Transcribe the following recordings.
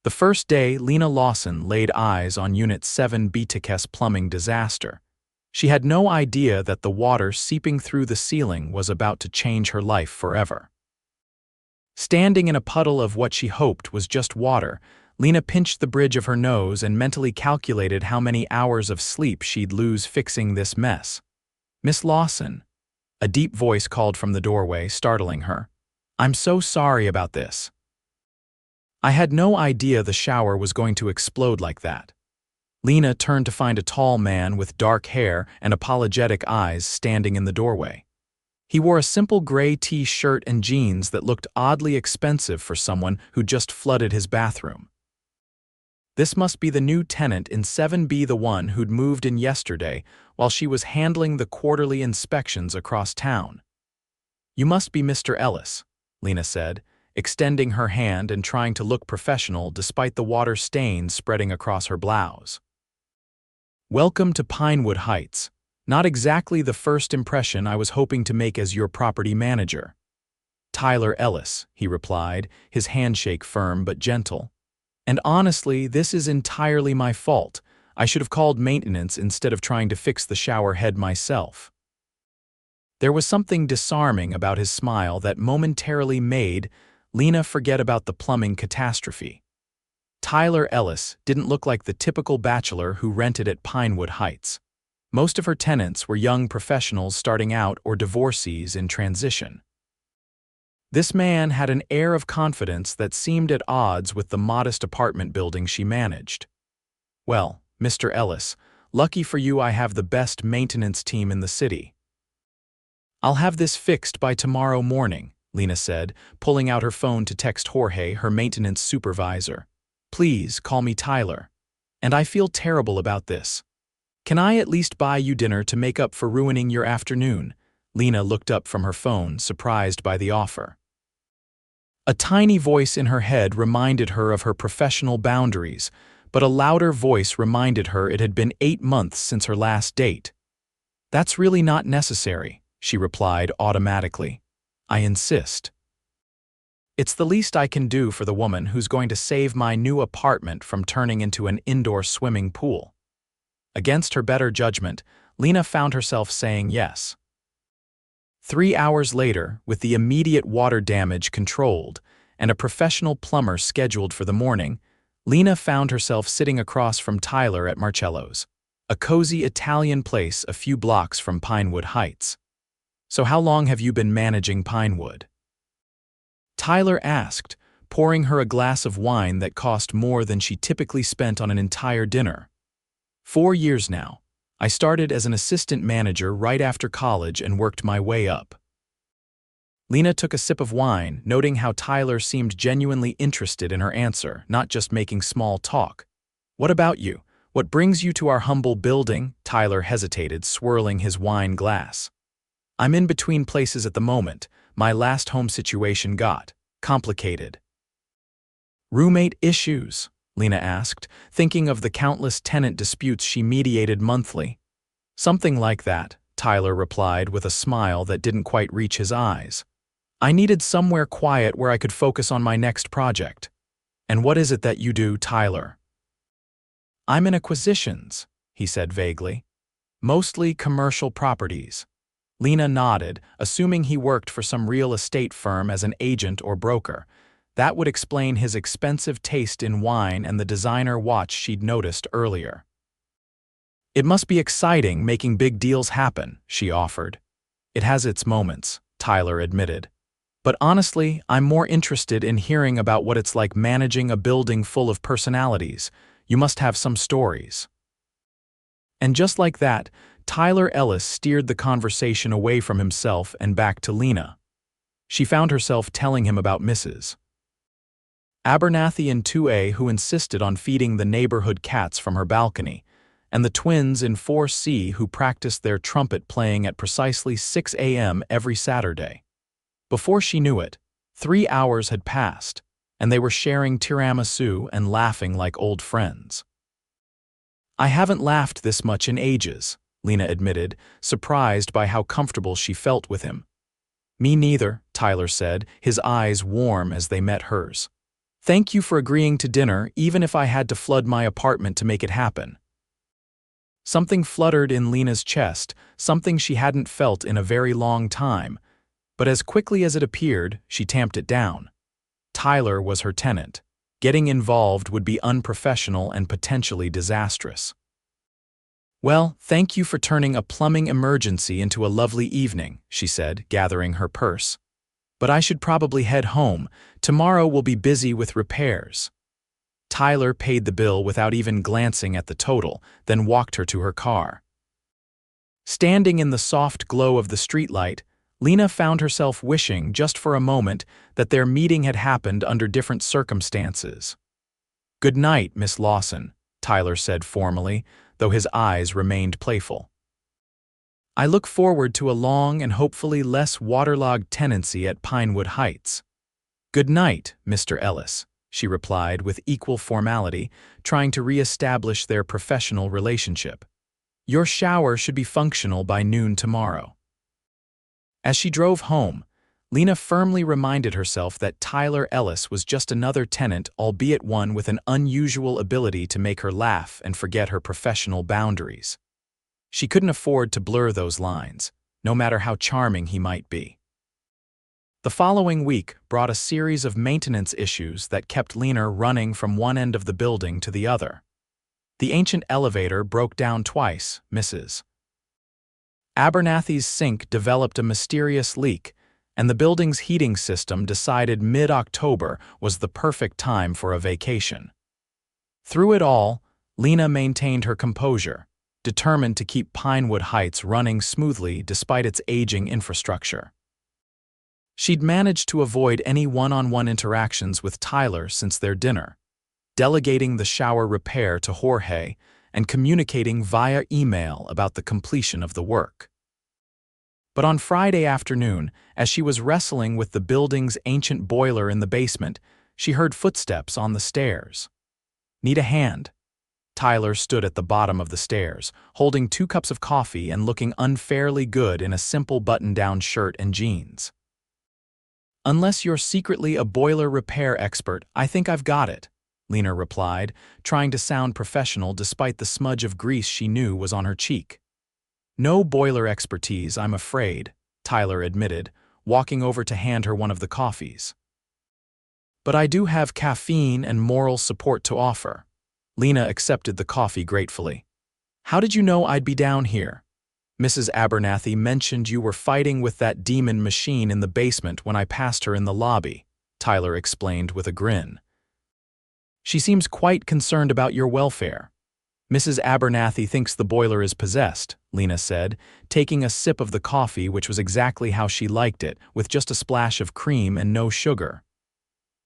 The first day, Lena Lawson laid eyes on Unit 7 BTK's plumbing disaster. She had no idea that the water seeping through the ceiling was about to change her life forever. Standing in a puddle of what she hoped was just water, Lena pinched the bridge of her nose and mentally calculated how many hours of sleep she'd lose fixing this mess. "Miss Lawson," a deep voice called from the doorway, startling her. "I'm so sorry about this. I had no idea the shower was going to explode like that." Lena turned to find a tall man with dark hair and apologetic eyes standing in the doorway. He wore a simple gray t-shirt and jeans that looked oddly expensive for someone who just flooded his bathroom. This must be the new tenant in 7B, the one who'd moved in yesterday while she was handling the quarterly inspections across town. "You must be Mr. Ellis," Lena said, extending her hand and trying to look professional despite the water stains spreading across her blouse. "Welcome to Pinewood Heights. Not exactly the first impression I was hoping to make as your property manager." "Tyler Ellis," he replied, his handshake firm but gentle. "And honestly, this is entirely my fault. I should have called maintenance instead of trying to fix the shower head myself." There was something disarming about his smile that momentarily made Lena forget about the plumbing catastrophe. Tyler Ellis didn't look like the typical bachelor who rented at Pinewood Heights. Most of her tenants were young professionals starting out or divorcees in transition. This man had an air of confidence that seemed at odds with the modest apartment building she managed. "Well, Mr. Ellis, lucky for you I have the best maintenance team in the city. I'll have this fixed by tomorrow morning," Lena said, pulling out her phone to text Jorge, her maintenance supervisor. "Please call me Tyler. And I feel terrible about this. Can I at least buy you dinner to make up for ruining your afternoon?" Lena looked up from her phone, surprised by the offer. A tiny voice in her head reminded her of her professional boundaries, but a louder voice reminded her it had been 8 months since her last date. "That's really not necessary," she replied automatically. "I insist. It's the least I can do for the woman who's going to save my new apartment from turning into an indoor swimming pool." Against her better judgment, Lena found herself saying yes. 3 hours later, with the immediate water damage controlled and a professional plumber scheduled for the morning, Lena found herself sitting across from Tyler at Marcello's, a cozy Italian place a few blocks from Pinewood Heights. "So how long have you been managing Pinewood?" Tyler asked, pouring her a glass of wine that cost more than she typically spent on an entire dinner. 4 years now. I started as an assistant manager right after college and worked my way up." Lena took a sip of wine, noting how Tyler seemed genuinely interested in her answer, not just making small talk. "What about you? What brings you to our humble building?" Tyler hesitated, swirling his wine glass. "I'm in between places at the moment. My last home situation got complicated." "Roommate issues?" Lena asked, thinking of the countless tenant disputes she mediated monthly. "Something like that," Tyler replied with a smile that didn't quite reach his eyes. "I needed somewhere quiet where I could focus on my next project." "And what is it that you do, Tyler?" "I'm in acquisitions," he said vaguely. "Mostly commercial properties." Lena nodded, assuming he worked for some real estate firm as an agent or broker. That would explain his expensive taste in wine and the designer watch she'd noticed earlier. "It must be exciting making big deals happen," she offered. "It has its moments," Tyler admitted. "But honestly, I'm more interested in hearing about what it's like managing a building full of personalities. You must have some stories." And just like that, Tyler Ellis steered the conversation away from himself and back to Lena. She found herself telling him about Mrs. Abernathy in 2A, who insisted on feeding the neighborhood cats from her balcony, and the twins in 4C who practiced their trumpet playing at precisely 6 a.m. every Saturday. Before she knew it, 3 hours had passed, and they were sharing tiramisu and laughing like old friends. "I haven't laughed this much in ages," Lena admitted, surprised by how comfortable she felt with him. "Me neither," Tyler said, his eyes warm as they met hers. Thank you for agreeing to dinner, even if I had to flood my apartment to make it happen. Something fluttered in Lena's chest, something she hadn't felt in a very long time, but as quickly as it appeared, she tamped it down. Tyler was her tenant. Getting involved would be unprofessional and potentially disastrous. Well, thank you for turning a plumbing emergency into a lovely evening, she said, gathering her purse. But I should probably head home. Tomorrow will be busy with repairs. Tyler paid the bill without even glancing at the total, then walked her to her car. Standing in the soft glow of the streetlight, Lena found herself wishing, just for a moment, that their meeting had happened under different circumstances. "Good night, Miss Lawson," Tyler said formally, though his eyes remained playful. "I look forward to a long and hopefully less waterlogged tenancy at Pinewood Heights." "Good night, Mr. Ellis," she replied with equal formality, trying to re-establish their professional relationship. "Your shower should be functional by noon tomorrow." As she drove home, Lena firmly reminded herself that Tyler Ellis was just another tenant, albeit one with an unusual ability to make her laugh and forget her professional boundaries. She couldn't afford to blur those lines, no matter how charming he might be. The following week brought a series of maintenance issues that kept Lena running from one end of the building to the other. The ancient elevator broke down twice, Mrs. Abernathy's sink developed a mysterious leak, and the building's heating system decided mid-October was the perfect time for a vacation. Through it all, Lena maintained her composure, determined to keep Pinewood Heights running smoothly despite its aging infrastructure. She'd managed to avoid any one-on-one interactions with Tyler since their dinner, delegating the shower repair to Jorge and communicating via email about the completion of the work. But on Friday afternoon, as she was wrestling with the building's ancient boiler in the basement, she heard footsteps on the stairs. "Need a hand?" Tyler stood at the bottom of the stairs, holding 2 cups of coffee and looking unfairly good in a simple button-down shirt and jeans. "Unless you're secretly a boiler repair expert, I think I've got it," Lena replied, trying to sound professional despite the smudge of grease she knew was on her cheek. "No boiler expertise, I'm afraid," Tyler admitted, walking over to hand her one of the coffees. "But I do have caffeine and moral support to offer." Lena accepted the coffee gratefully. "How did you know I'd be down here?" "Mrs. Abernathy mentioned you were fighting with that demon machine in the basement when I passed her in the lobby," Tyler explained with a grin. "She seems quite concerned about your welfare." "Mrs. Abernathy thinks the boiler is possessed," Lena said, taking a sip of the coffee, which was exactly how she liked it, with just a splash of cream and no sugar.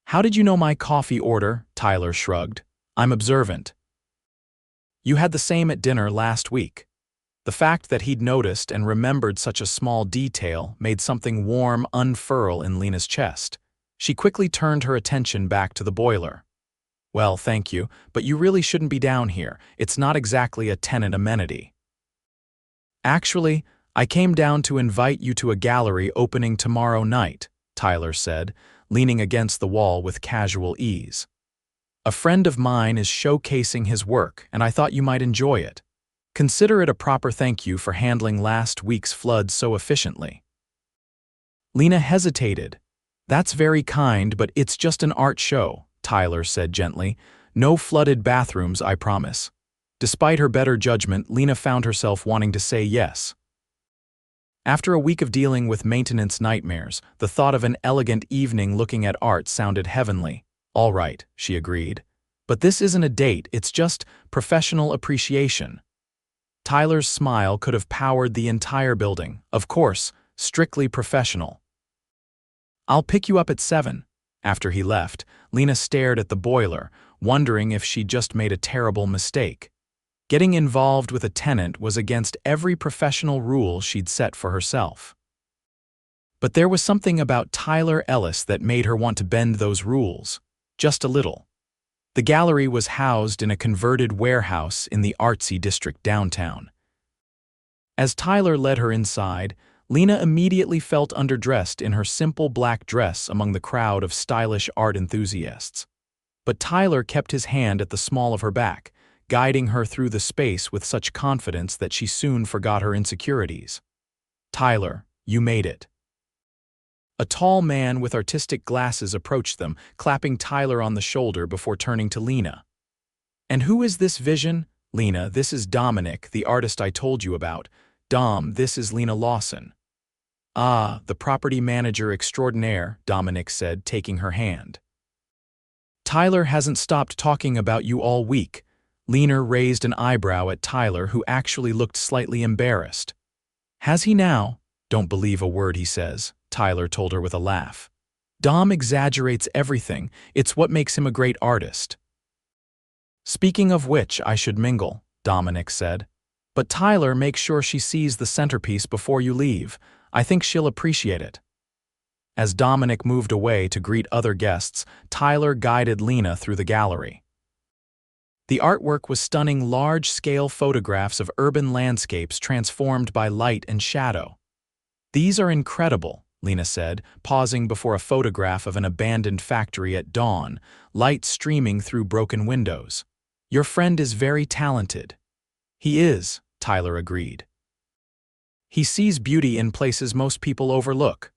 "How did you know my coffee order?" Tyler shrugged. "I'm observant." "You had the same at dinner last week." The fact that he'd noticed and remembered such a small detail made something warm unfurl in Lena's chest. She quickly turned her attention back to the boiler. "Well, thank you, but you really shouldn't be down here. It's not exactly a tenant amenity." "Actually, I came down to invite you to a gallery opening tomorrow night," Tyler said, leaning against the wall with casual ease. "A friend of mine is showcasing his work, and I thought you might enjoy it. Consider it a proper thank you for handling last week's flood so efficiently." Lena hesitated. "That's very kind, but it's just an art show," Tyler said gently. "No flooded bathrooms, I promise." Despite her better judgment, Lena found herself wanting to say yes. After a week of dealing with maintenance nightmares, the thought of an elegant evening looking at art sounded heavenly. "All right," she agreed. "But this isn't a date, it's just professional appreciation." Tyler's smile could have powered the entire building. "Of course, strictly professional." "I'll pick you up at 7. After he left, Lena stared at the boiler, wondering if she'd just made a terrible mistake. Getting involved with a tenant was against every professional rule she'd set for herself. But there was something about Tyler Ellis that made her want to bend those rules, just a little. The gallery was housed in a converted warehouse in the artsy district downtown. As Tyler led her inside, Lena immediately felt underdressed in her simple black dress among the crowd of stylish art enthusiasts. but Tyler kept his hand at the small of her back, guiding her through the space with such confidence that she soon forgot her insecurities. "Tyler, you made it." A tall man with artistic glasses approached them, clapping Tyler on the shoulder before turning to Lena. "And who is this vision?" "Lena, this is Dominic, the artist I told you about. Dom, this is Lena Lawson." "Ah, the property manager extraordinaire," Dominic said, taking her hand. "Tyler hasn't stopped talking about you all week." Lena raised an eyebrow at Tyler, who actually looked slightly embarrassed. "Has he now?" "Don't believe a word he says," Tyler told her with a laugh. "Dom exaggerates everything. It's what makes him a great artist." "Speaking of which, I should mingle," Dominic said. "But Tyler, make sure she sees the centerpiece before you leave. I think she'll appreciate it." As Dominic moved away to greet other guests, Tyler guided Lena through the gallery. The artwork was stunning, large-scale photographs of urban landscapes transformed by light and shadow. "These are incredible," Lena said, pausing before a photograph of an abandoned factory at dawn, light streaming through broken windows. "Your friend is very talented." "He is," Tyler agreed. "He sees beauty in places most people overlook.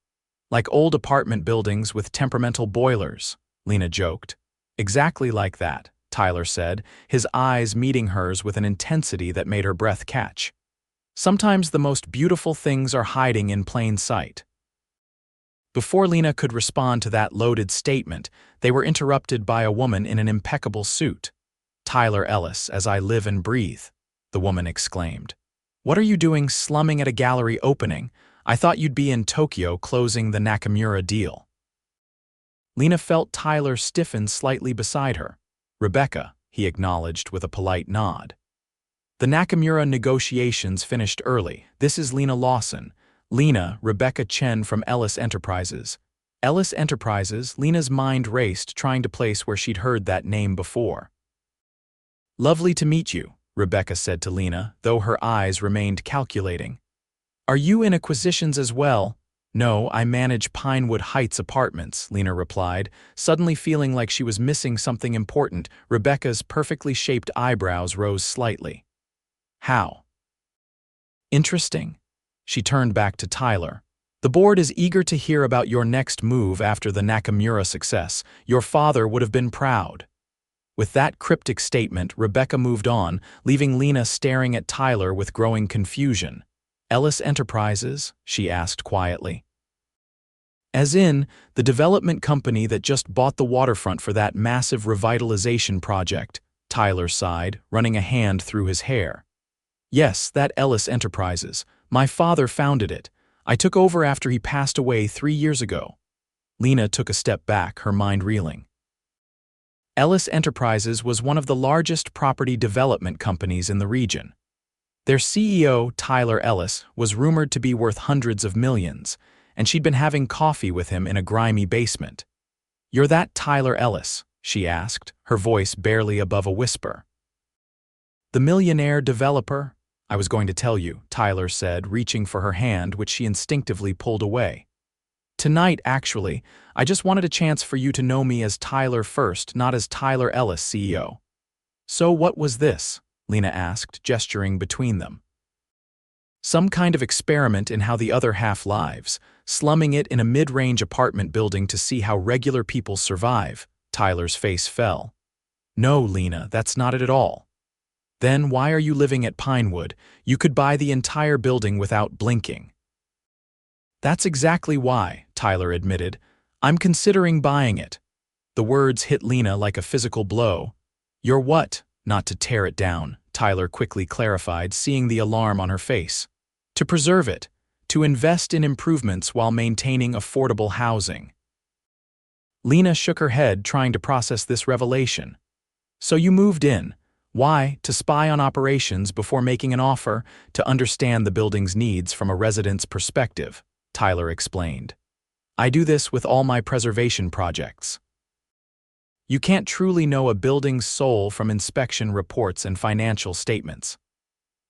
Like old apartment buildings with temperamental boilers," Lena joked. "Exactly like that," Tyler said, his eyes meeting hers with an intensity that made her breath catch. "Sometimes the most beautiful things are hiding in plain sight." Before Lena could respond to that loaded statement, they were interrupted by a woman in an impeccable suit. "Tyler Ellis, as I live and breathe," the woman exclaimed. "What are you doing slumming at a gallery opening? I thought you'd be in Tokyo closing the Nakamura deal." Lena felt Tyler stiffen slightly beside her. "Rebecca," he acknowledged with a polite nod. "The Nakamura negotiations finished early. This is Lena Lawson. Lena, Rebecca Chen from Ellis Enterprises." Ellis Enterprises, Lena's mind raced, trying to place where she'd heard that name before. "Lovely to meet you," Rebecca said to Lena, though her eyes remained calculating. "Are you in acquisitions as well?" "No, I manage Pinewood Heights apartments," Lena replied, suddenly feeling like she was missing something important. Rebecca's perfectly shaped eyebrows rose slightly. "How?" "Interesting." She turned back to Tyler. "The board is eager to hear about your next move after the Nakamura success. Your father would have been proud." With that cryptic statement, Rebecca moved on, leaving Lena staring at Tyler with growing confusion. "Ellis Enterprises?" she asked quietly. "As in, the development company that just bought the waterfront for that massive revitalization project," Tyler sighed, running a hand through his hair. "Yes, that Ellis Enterprises. My father founded it. I took over after he passed away 3 years ago." Lena took a step back, her mind reeling. Ellis Enterprises was one of the largest property development companies in the region. Their CEO, Tyler Ellis, was rumored to be worth hundreds of millions, and she'd been having coffee with him in a grimy basement. "You're that Tyler Ellis?" she asked, her voice barely above a whisper. "The Millionaire developer?" "I was going to tell you," Tyler said, reaching for her hand, which she instinctively pulled away. "Tonight, actually, I just wanted a chance for you to know me as Tyler first, not as Tyler Ellis, CEO." "So what was this?" Lena asked, gesturing between them. "Some kind of experiment in how the other half lives, slumming it in a mid-range apartment building to see how regular people survive." Tyler's face fell. "No, Lena, that's not it at all." "Then why are you living at Pinewood? You could buy the entire building without blinking." "That's exactly why," Tyler admitted. "I'm considering buying it." The words hit Lena like a physical blow. "You're what?" "Not to tear it down," Tyler quickly clarified, seeing the alarm on her face. "To preserve it. To invest in improvements while maintaining affordable housing." Lena shook her head, trying to process this revelation. "So you moved in. Why? To spy on operations before making an offer, to understand the building's needs from a resident's perspective," Tyler explained. "I do this with all my preservation projects." You can't truly know a building's soul from inspection reports and financial statements.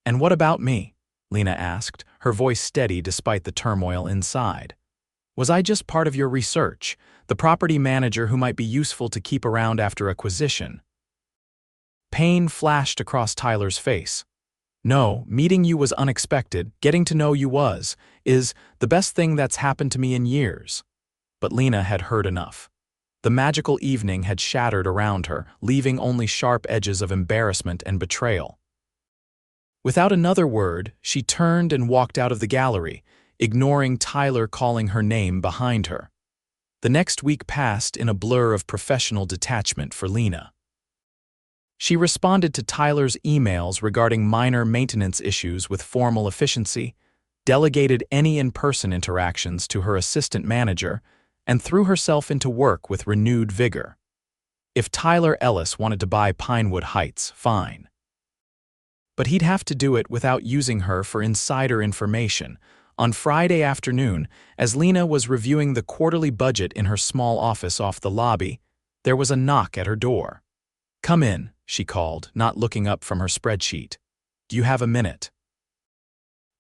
"And what about me?" Lena asked, her voice steady despite the turmoil inside. Was I just part of your research, the property manager who might be useful to keep around after acquisition? Pain flashed across Tyler's face. No, meeting you was unexpected, getting to know you is the best thing that's happened to me in years. But Lena had heard enough. The magical evening had shattered around her, leaving only sharp edges of embarrassment and betrayal. Without another word, she turned and walked out of the gallery, ignoring Tyler calling her name behind her. The next week passed in a blur of professional detachment for Lena. She responded to Tyler's emails regarding minor maintenance issues with formal efficiency, delegated any in-person interactions to her assistant manager, and threw herself into work with renewed vigor. If Tyler Ellis wanted to buy Pinewood Heights, fine. But he'd have to do it without using her for insider information. On Friday afternoon, as Lena was reviewing the quarterly budget in her small office off the lobby, there was a knock at her door. "Come in," she called, not looking up from her spreadsheet. "Do you have a minute?"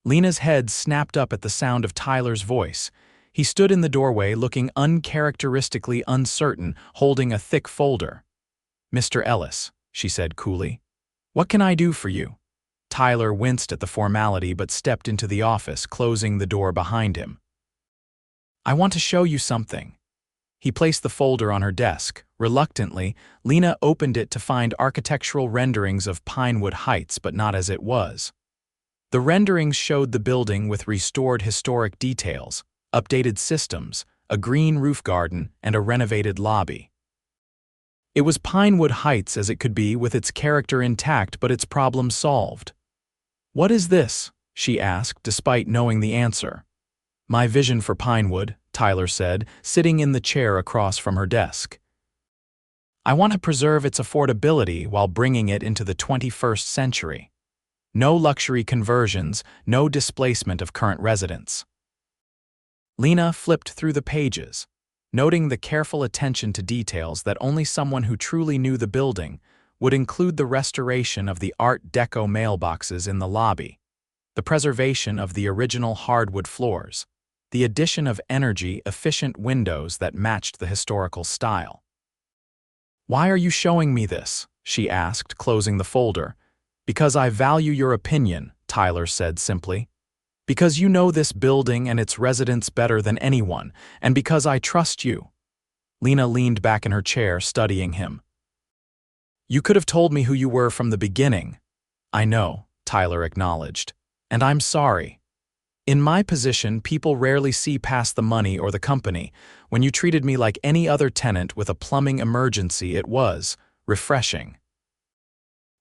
Lena's head snapped up at the sound of Tyler's voice. He stood in the doorway looking uncharacteristically uncertain, holding a thick folder. "Mr. Ellis," she said coolly. "What can I do for you?" Tyler winced at the formality but stepped into the office, closing the door behind him. "I want to show you something." He placed the folder on her desk. Reluctantly, Lena opened it to find architectural renderings of Pinewood Heights, but not as it was. The renderings showed the building with restored historic details, updated systems, a green roof garden, and a renovated lobby. It was Pinewood Heights as it could be, with its character intact but its problems solved. "What is this?" she asked, despite knowing the answer. "My vision for Pinewood," Tyler said, sitting in the chair across from her desk. "I want to preserve its affordability while bringing it into the 21st century. No luxury conversions, no displacement of current residents." Lena flipped through the pages, noting the careful attention to details that only someone who truly knew the building would include: the restoration of the Art Deco mailboxes in the lobby, the preservation of the original hardwood floors, the addition of energy-efficient windows that matched the historical style. "Why are you showing me this?" she asked, closing the folder. "Because I value your opinion," Tyler said simply. "Because you know this building and its residents better than anyone, and because I trust you." Lena leaned back in her chair, studying him. "You could have told me who you were from the beginning." "I know," Tyler acknowledged. "And I'm sorry. In my position, people rarely see past the money or the company. When you treated me like any other tenant with a plumbing emergency, it was refreshing.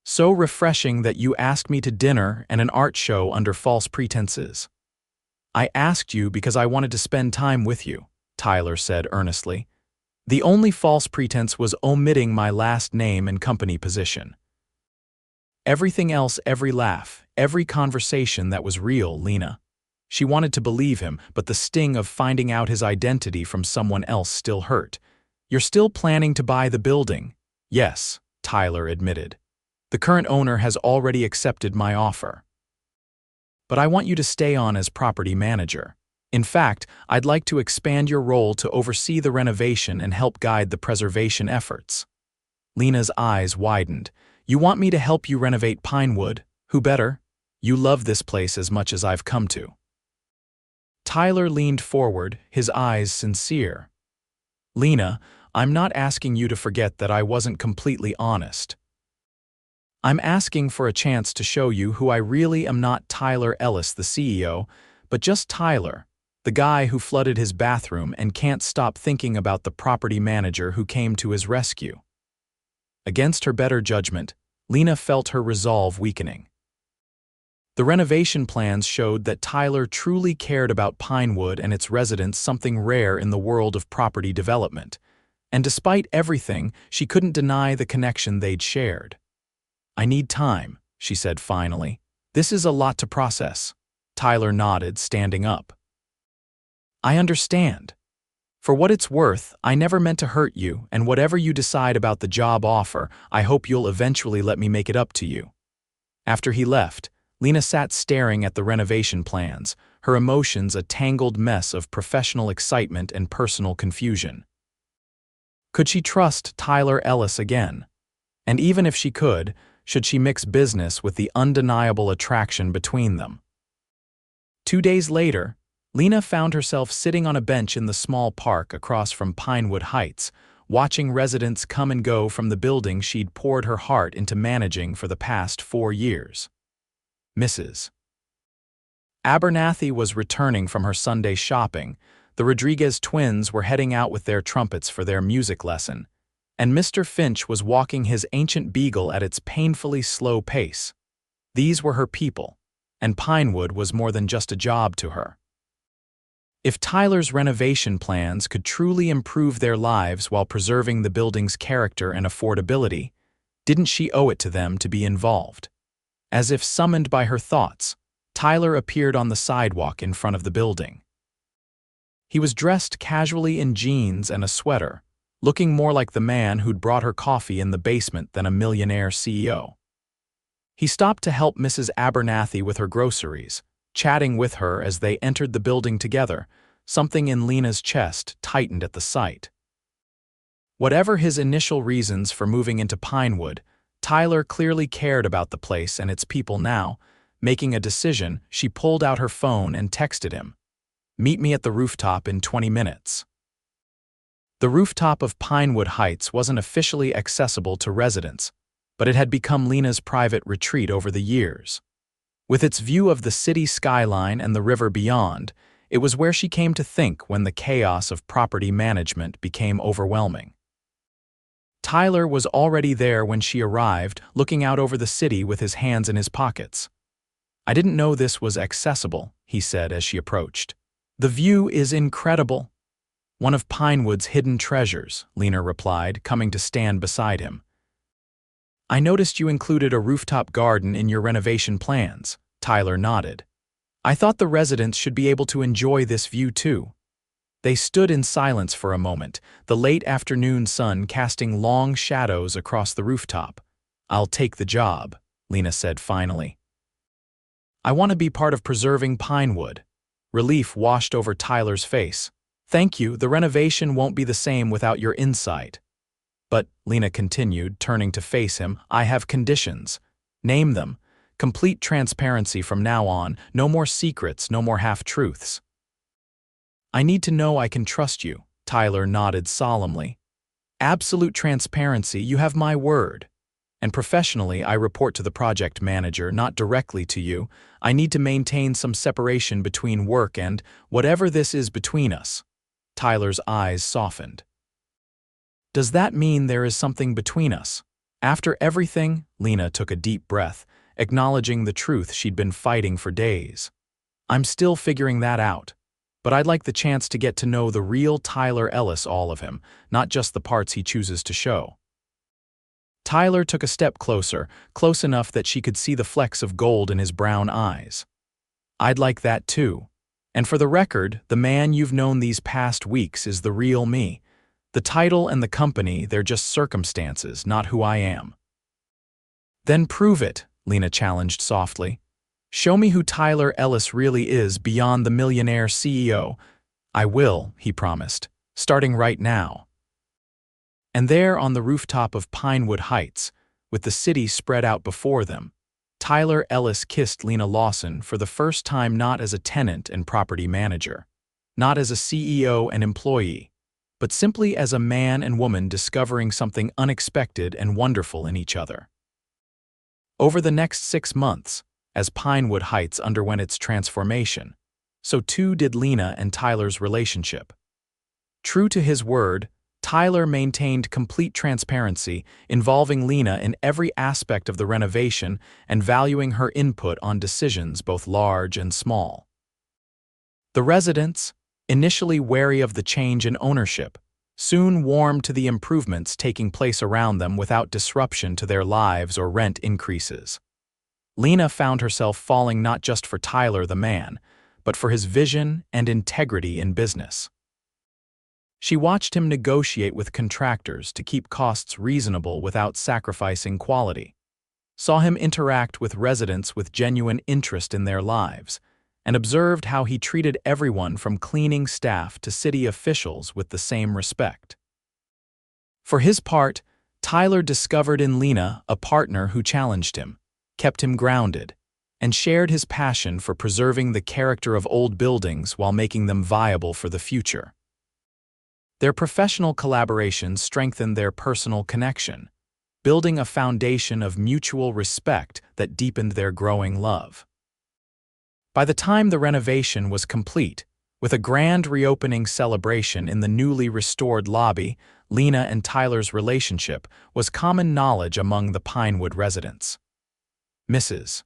So refreshing that you asked me to dinner and an art show under false pretenses." "I asked you because I wanted to spend time with you," Tyler said earnestly. "The only false pretense was omitting my last name and company position. Everything else, every laugh, every conversation, that was real, Lena." She wanted to believe him, but the sting of finding out his identity from someone else still hurt. "You're still planning to buy the building?" "Yes," Tyler admitted. "The current owner has already accepted my offer. But I want you to stay on as property manager. In fact, I'd like to expand your role to oversee the renovation and help guide the preservation efforts." Lena's eyes widened. "You want me to help you renovate Pinewood? Who better? You love this place as much as I've come to." Tyler leaned forward, his eyes sincere. "Lena, I'm not asking you to forget that I wasn't completely honest. I'm asking for a chance to show you who I really am, not Tyler Ellis, the CEO, but just Tyler, the guy who flooded his bathroom and can't stop thinking about the property manager who came to his rescue." Against her better judgment, Lena felt her resolve weakening. The renovation plans showed that Tyler truly cared about Pinewood and its residents, something rare in the world of property development. And despite everything, she couldn't deny the connection they'd shared. "I need time," she said finally. "This is a lot to process." Tyler nodded, standing up. "I understand. For what it's worth, I never meant to hurt you, and whatever you decide about the job offer, I hope you'll eventually let me make it up to you." After he left, Lena sat staring at the renovation plans, her emotions a tangled mess of professional excitement and personal confusion. Could she trust Tyler Ellis again? And even if she could, should she mix business with the undeniable attraction between them? 2 days later, Lena found herself sitting on a bench in the small park across from Pinewood Heights, watching residents come and go from the building she'd poured her heart into managing for the past 4 years. Mrs. Abernathy was returning from her Sunday shopping, the Rodriguez twins were heading out with their trumpets for their music lesson, and Mr. Finch was walking his ancient beagle at its painfully slow pace. These were her people, and Pinewood was more than just a job to her. If Tyler's renovation plans could truly improve their lives while preserving the building's character and affordability, didn't she owe it to them to be involved? As if summoned by her thoughts, Tyler appeared on the sidewalk in front of the building. He was dressed casually in jeans and a sweater, looking more like the man who'd brought her coffee in the basement than a millionaire CEO. He stopped to help Mrs. Abernathy with her groceries, chatting with her as they entered the building together. Something in Lena's chest tightened at the sight. Whatever his initial reasons for moving into Pinewood, Tyler clearly cared about the place and its people now. Making a decision, she pulled out her phone and texted him, "Meet me at the rooftop in 20 minutes." The rooftop of Pinewood Heights wasn't officially accessible to residents, but it had become Lena's private retreat over the years. With its view of the city skyline and the river beyond, it was where she came to think when the chaos of property management became overwhelming. Tyler was already there when she arrived, looking out over the city with his hands in his pockets. "I didn't know this was accessible," he said as she approached. "The view is incredible." "One of Pinewood's hidden treasures," Lena replied, coming to stand beside him. "I noticed you included a rooftop garden in your renovation plans," Tyler nodded. "I thought the residents should be able to enjoy this view too." They stood in silence for a moment, the late afternoon sun casting long shadows across the rooftop. "I'll take the job," Lena said finally. "I want to be part of preserving Pinewood." Relief washed over Tyler's face. "Thank you, the renovation won't be the same without your insight." "But," Lena continued, turning to face him, "I have conditions." "Name them." "Complete transparency from now on, no more secrets, no more half-truths." "I need to know I can trust you," Tyler nodded solemnly. "Absolute transparency, you have my word. And professionally, I report to the project manager, not directly to you. I need to maintain some separation between work and whatever this is between us." Tyler's eyes softened. "Does that mean there is something between us?" After everything, Lena took a deep breath, acknowledging the truth she'd been fighting for days. "I'm still figuring that out. But I'd like the chance to get to know the real Tyler Ellis, all of him, not just the parts he chooses to show." Tyler took a step closer, close enough that she could see the flecks of gold in his brown eyes. "I'd like that too. And for the record, the man you've known these past weeks is the real me. The title and the company, they're just circumstances, not who I am." "Then prove it," Lena challenged softly. "Show me who Tyler Ellis really is beyond the millionaire CEO." "I will," he promised, "starting right now." And there on the rooftop of Pinewood Heights, with the city spread out before them, Tyler Ellis kissed Lena Lawson for the first time, not as a tenant and property manager, not as a CEO and employee, but simply as a man and woman discovering something unexpected and wonderful in each other. Over the next 6 months, as Pinewood Heights underwent its transformation, so too did Lena and Tyler's relationship. True to his word, Tyler maintained complete transparency, involving Lena in every aspect of the renovation and valuing her input on decisions both large and small. The residents, initially wary of the change in ownership, soon warmed to the improvements taking place around them without disruption to their lives or rent increases. Lena found herself falling not just for Tyler the man, but for his vision and integrity in business. She watched him negotiate with contractors to keep costs reasonable without sacrificing quality. saw him interact with residents with genuine interest in their lives, and observed how he treated everyone from cleaning staff to city officials with the same respect. For his part, Tyler discovered in Lena a partner who challenged him, kept him grounded, and shared his passion for preserving the character of old buildings while making them viable for the future. Their professional collaboration strengthened their personal connection, building a foundation of mutual respect that deepened their growing love. By the time the renovation was complete, with a grand reopening celebration in the newly restored lobby, Lena and Tyler's relationship was common knowledge among the Pinewood residents. Mrs.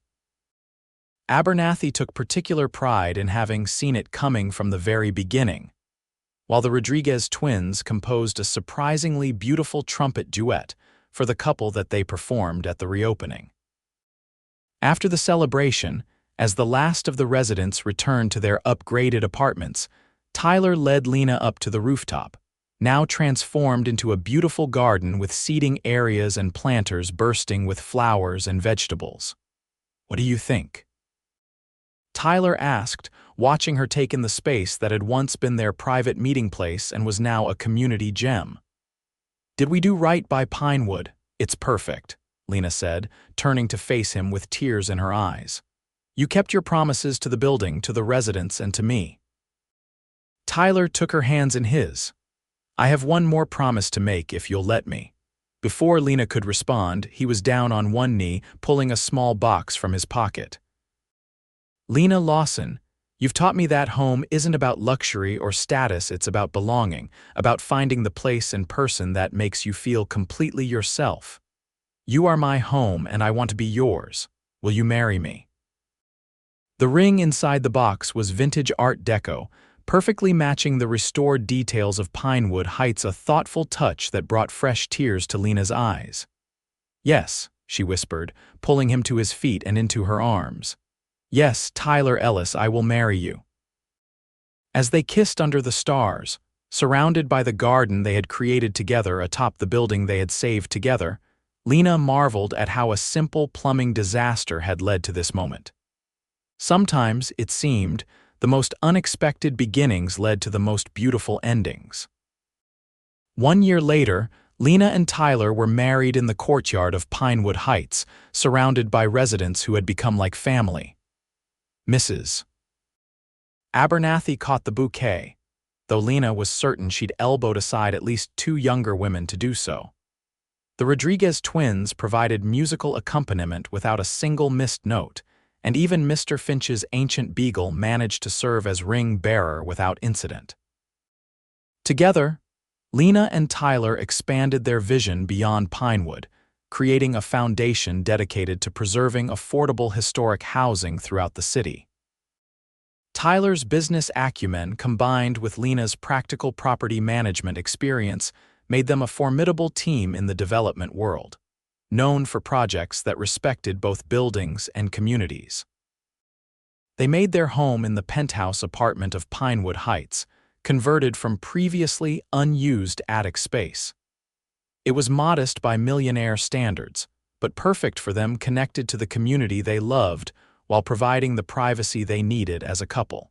Abernathy took particular pride in having seen it coming from the very beginning, while the Rodriguez twins composed a surprisingly beautiful trumpet duet for the couple that they performed at the reopening. After the celebration, as the last of the residents returned to their upgraded apartments, Tyler led Lena up to the rooftop, now transformed into a beautiful garden with seating areas and planters bursting with flowers and vegetables. "What do you think?" Tyler asked, watching her take in the space that had once been their private meeting place and was now a community gem. "Did we do right by Pinewood? It's perfect," Lena said, turning to face him with tears in her eyes. "You kept your promises to the building, to the residents, and to me." Tyler took her hands in his. "I have one more promise to make if you'll let me." Before Lena could respond, he was down on one knee, pulling a small box from his pocket. "Lena Lawson, you've taught me that home isn't about luxury or status, it's about belonging, about finding the place and person that makes you feel completely yourself. You are my home and I want to be yours. Will you marry me?" The ring inside the box was vintage Art Deco, perfectly matching the restored details of Pinewood Heights, a thoughtful touch that brought fresh tears to Lena's eyes. "Yes," she whispered, pulling him to his feet and into her arms. "Yes, Tyler Ellis, I will marry you." As they kissed under the stars, surrounded by the garden they had created together atop the building they had saved together, Lena marveled at how a simple plumbing disaster had led to this moment. Sometimes, it seemed, the most unexpected beginnings led to the most beautiful endings. 1 year later, Lena and Tyler were married in the courtyard of Pinewood Heights, surrounded by residents who had become like family. Mrs. Abernathy caught the bouquet, though Lena was certain she'd elbowed aside at least 2 younger women to do so. The Rodriguez twins provided musical accompaniment without a single missed note, and even Mr. Finch's ancient beagle managed to serve as ring-bearer without incident. Together, Lena and Tyler expanded their vision beyond Pinewood, creating a foundation dedicated to preserving affordable historic housing throughout the city. Tyler's business acumen combined with Lena's practical property management experience made them a formidable team in the development world, known for projects that respected both buildings and communities. They made their home in the penthouse apartment of Pinewood Heights, converted from previously unused attic space. It was modest by Millionaire standards, but perfect for them, connected to the community they loved while providing the privacy they needed as a couple.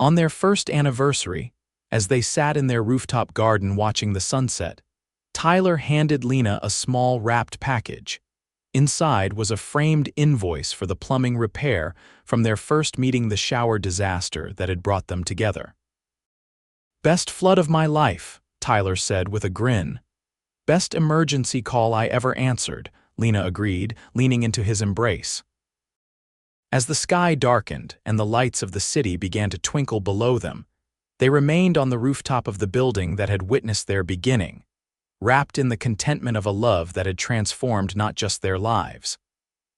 On their first anniversary, as they sat in their rooftop garden watching the sunset, Tyler handed Lena a small wrapped package. Inside was a framed invoice for the plumbing repair from their first meeting, the shower disaster that had brought them together. "Best flood of my life," Tyler said with a grin. "Best emergency call I ever answered," Lena agreed, leaning into his embrace. As the sky darkened and the lights of the city began to twinkle below them, they remained on the rooftop of the building that had witnessed their beginning, wrapped in the contentment of a love that had transformed not just their lives,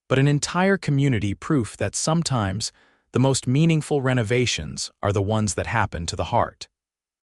but an entire community, proof that sometimes the most meaningful renovations are the ones that happen to the heart.